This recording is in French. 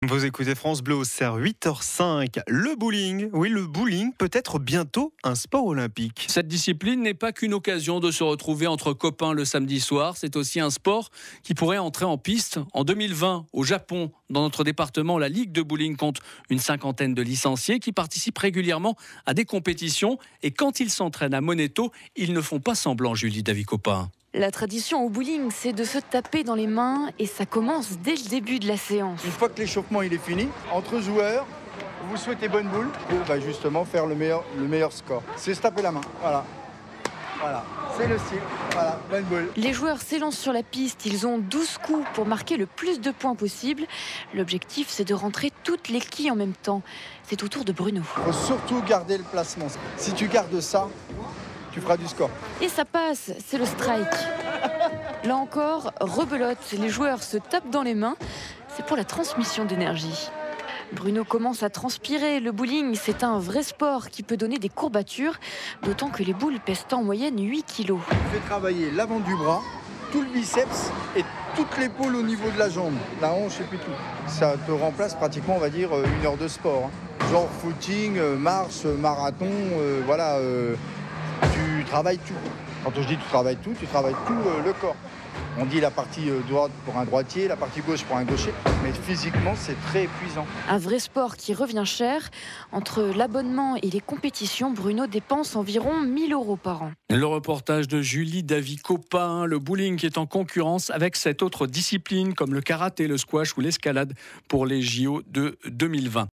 Vous écoutez France Bleu au CER 8h05. Le bowling, oui, le bowling peut être bientôt un sport olympique. Cette discipline n'est pas qu'une occasion de se retrouver entre copains le samedi soir, c'est aussi un sport qui pourrait entrer en piste. En 2020, au Japon, dans notre département, la Ligue de bowling compte une cinquantaine de licenciés qui participent régulièrement à des compétitions. Et quand ils s'entraînent à Moneto, ils ne font pas semblant, Julie Davy-Copin. La tradition au bowling, c'est de se taper dans les mains et ça commence dès le début de la séance. Une fois que l'échauffement il est fini, entre joueurs, vous souhaitez bonne boule pour justement faire le meilleur score. C'est se taper la main, voilà, c'est le style, voilà, bonne boule. Les joueurs s'élancent sur la piste, ils ont 12 coups pour marquer le plus de points possible. L'objectif, c'est de rentrer toutes les quilles en même temps. C'est au tour de Bruno. Il faut surtout garder le placement. Si tu gardes ça, tu feras du score. Et ça passe, c'est le strike. Là encore, rebelote, les joueurs se tapent dans les mains. C'est pour la transmission d'énergie. Bruno commence à transpirer. Le bowling, c'est un vrai sport qui peut donner des courbatures, d'autant que les boules pèsent en moyenne 8 kilos. Tu fais travailler l'avant du bras, tout le biceps et toute l'épaule au niveau de la jambe, la hanche et puis tout. Ça te remplace pratiquement, on va dire, une heure de sport. Genre footing, marche, marathon, tu travailles tout. Quand je dis tu travailles tout le corps. On dit la partie droite pour un droitier, la partie gauche pour un gaucher, mais physiquement c'est très épuisant. Un vrai sport qui revient cher. Entre l'abonnement et les compétitions, Bruno dépense environ 1 000 € par an. Le reportage de Julie Davy-Copin, le bowling qui est en concurrence avec cette autre discipline comme le karaté, le squash ou l'escalade pour les JO de 2020.